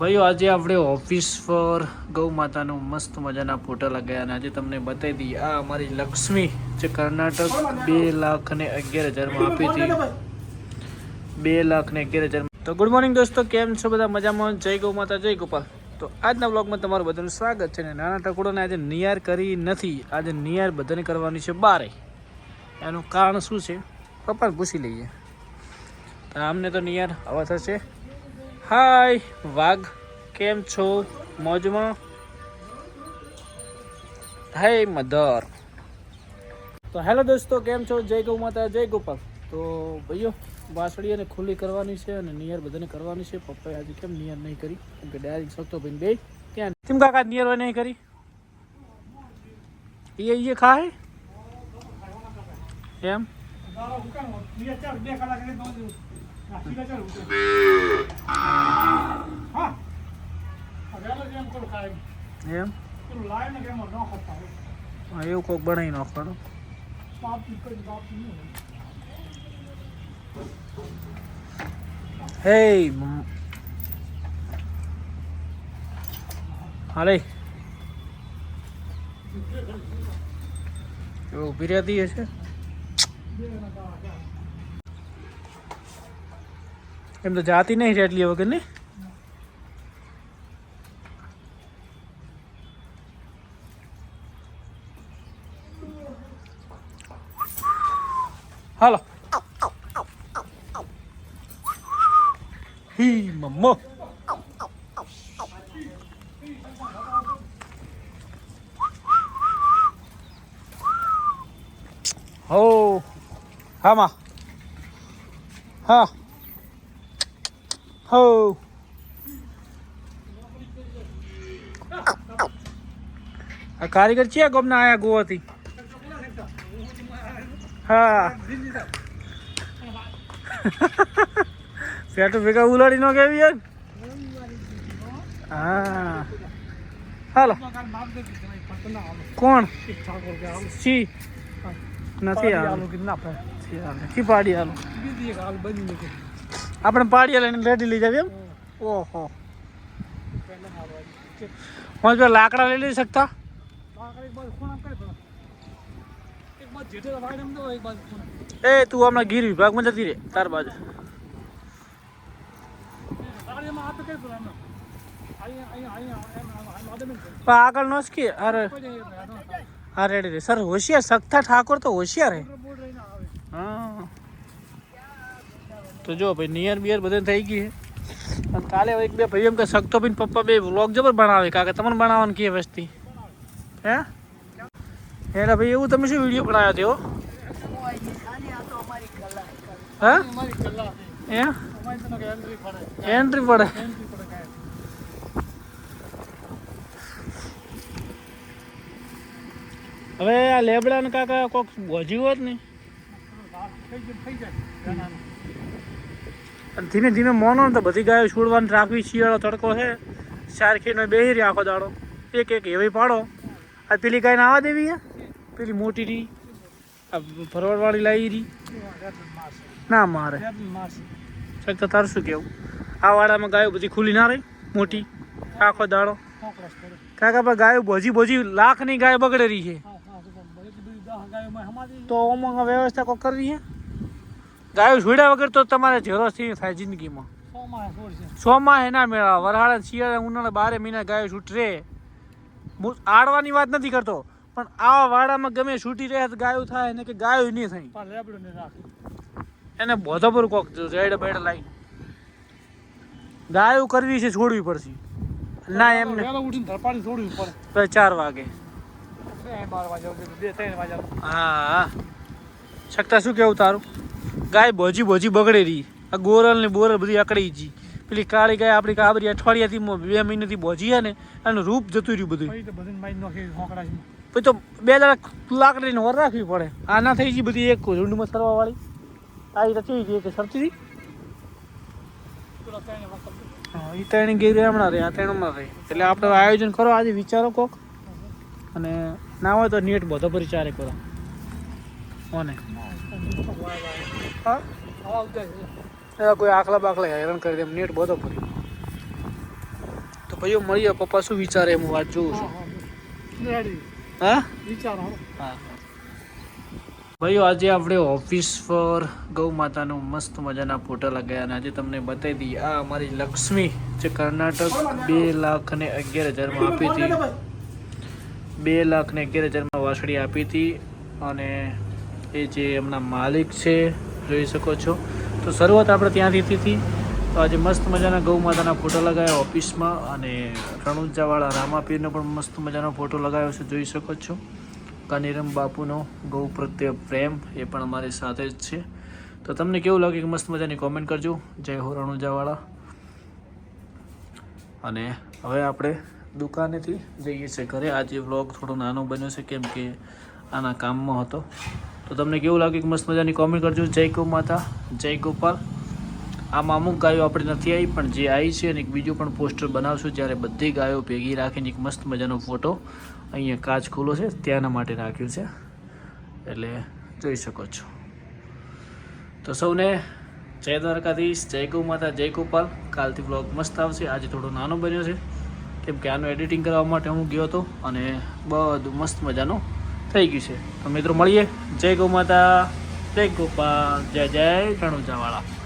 ભાઈઓ આજે આપણે ઓફિસ પર ગૌ માતાનો મસ્ત મજાના ફોટા લગાવ્યા અને આજે તમને બતાવી દઈએ આ અમારી લક્ષ્મી જે કર્ણાટક 2,11,000 આપી હતી 2,11,000 તો ગુડ મોર્નિંગ દોસ્તો, કેમ છો બધા? મજામાં? જય ગૌ માતા, જય ગોપાલ. તો આજના બ્લોગમાં તમારું બધાનું સ્વાગત છે ને નાના ટકોડોને આજે નિયાર કરી નથી, આજે નિયાર બધાને કરવાની છે બારે. એનું કારણ શું છે પપ્પાને પૂછી લઈએ. આમને તો નિયાર આવા થશે. હાય વાઘ, કેમ છો? મોજમાં? હાય મધર. તો હેલો દોસ્તો, કેમ છો? જય ગૌ માતા, જય ગોપાલ. તો ભાઈઓ વાસળીને ખુલ્લી કરવાની છે અને નિયર બધાને કરવાની છે. પપ્પાએ આજે કેમ નિયર નહીં કરી? કેમ કે ડાયરેક્ટ શકતો ભાઈ બે ત્યાં કેમ કાકા નિયર હોય નહીં કરી? એ ખાય એમ એમ એવું કોક બનાવી નાખવાનું. હે હાલે ઉભી રહેતી હશે એમ તો જાતી નહીં છે એટલી વગર ને. હાલો હી મમ્મો હો હા માં હા હો આ કારીગર છે ગોમના આયા ગોવાથી. હા પેટો ભેગા ઉલાડી નો કેવી યાર. હા હાલો કોણ સી નથી કી પાડી હાલો આપણે પાડી લઈને રેડી લઈ જાવ એમ. ઓહો હું જો લાકડા લઈ લઈ શકતા. એ તું હમણાં ગીર વિભાગમાં જતી રે તાર બાજુ. આગળ નો કે અરે હા રેડી રે સર. હોશિયાર સખ્તા ઠાકોર તો હોશિયાર હે. હા તો જો ભાઈ નિયર બિયર બધે થઈ ગઈ છે. અને કાલે એક બે ભાઈ એમ કે સખતો ભાઈ પપ્પા બે વ્લોગ જબર બનાવે કાકા તમને બનાવવાનું કે વસ્તી હે એટલે ભાઈ એવું તમે શું વિડીયો બનાવ્યો તેઓ હા એન્ટ્રી પડે. હવે આ લેબડા ને કાકા કોક બોજી હોત ને ધીમે ધીમે મોનો ને તો બધી ગાયો છોડવાની રાખવી. શિયાળો તડકો છે સારખીનો બેહી રહી આખો દાડો એક એક એવી પાડો. આ પેલી ગાયને આવા દેવી હે પેલી મોટી રહી આ ભરવાડવાળી લાવી રહી ના મારે શકતા. તારું શું કેવું? આ વાડામાં ગાયો બધી ખુલ્લી ના રહી મોટી આખો દાડો કાકા પર ગાયો બોજી લાખની ગાય બગડે રહી છે. તો આમાં વ્યવસ્થા કોઈ કરવી છે. ગાયો છોડ્યા વગર તો તમારે ઝેરો થી થાય જિંદગીમાં. 6 માહ ના મેળા વરહાળા શિયાળા ઉનાળા 12 મહિના ગાયો છૂટરે. આડવાની વાત નથી કરતો પણ આવા વાડામાં ગમે છૂટી રહે તો ગાયો થાય ને કે ગાયો નહીં થાય એને બોધો પર કોક રેડ બેડ લાવી ગાયો કરવી છે છોડવી પડશે ના એમને છોડવી પડે 4 વાગે. હા શકતા શું કેવું તારું? ગાય બોજી બગડે રહી. આ ગોરલ ને બોરલ બધી અકડી જી. પેલી કાળી ગાય આપણી કાબરી અઠવાડિયાથી 2 મહિનાથી બોજી છે ને એનું રૂપ જતું રહ્યું બધું. પછી તો 2 દાડા લાકડીને વર રાખવી પડે. આ ના થઈ ગઈ બધી એક ઝુંડમાં સરવા વાળી આવી રચી ગઈ કે સરતી હતી. હા એ ત્રણ ગઈ હમણાં રહે આ ત્રણમાં રહે એટલે આપણે આયોજન કરો આજે વિચારો કોક અને ના હોય તો નેટ બધો પરિચારે કરો ઓને હા કોઈ આખલા બાખલા હેરાન કરી દે નેટ બધો પડી તો ભાઈઓ મળીએ. પપ્પા શું વિચારે હું વાત જોઉં છું. હા હા ભાઈઓ, આજે આપણે ઓફિસ પર ગૌ માતાનો મસ્ત મજાના ફોટા લગાવ્યા અને આજે તમને બતાવી દઈએ. આ અમારી લક્ષ્મી જે કર્ણાટક 2,11,000 આપી હતી. 2,11,000 વાસળી આપી હતી અને એ જે એમના માલિક છે જોઈ શકો છો. તો શરૂઆત આપણે ત્યાંથી હતી. તો આજે મસ્ત મજાના ગૌ માતાના ફોટો લગાવ્યા ઓફિસમાં અને રણુજાવાળા રામાપીરનો પણ મસ્ત મજાનો ફોટો લગાવ્યો છે જોઈ શકો છો. કાનીરામ બાપુનો ગૌ પ્રત્યે પ્રેમ એ પણ અમારી સાથે જ છે. તો તમને કેવું લાગે કે મસ્ત મજાની કોમેન્ટ કરજો. જય હો રણુજાવાળા. અને હવે આપણે દુકાનેથી જઈએ છીએ ઘરે. આજે વ્લોગ થોડો નાનો બન્યો છે કેમ કે આના કામમાં હતો. તો તમને કેવું લાગે કે મસ્ત મજાની કોમેન્ટ કરજો. જય ગૌ માતા, જય ગોપાલ. આમાં અમુક ગાયો આપણે નથી આવી પણ જે આવી છે અને એક બીજું પણ પોસ્ટર બનાવશું જ્યારે બધી ગાયો ભેગી રાખીને એક મસ્ત મજાનો ફોટો અહીંયા કાચ ખુલ્લો છે ત્યાંના માટે રાખ્યું છે. એટલે જોઈ શકો છો. તો સૌને જય દ્વારકાધીશ, જય ગૌ માતા, જય ગોપાલ. કાલથી વ્લોગ મસ્ત આવશે. આજે થોડો નાનો બન્યો છે કેમ કે આનું એડિટિંગ કરવા માટે હું ગયો હતો અને બધું મસ્ત મજાનું થઈ ગયું છે. તો મિત્રો મળીએ. જય ગૌ માતા, જય ગોપાલ, જય જય રણુજાવાળા.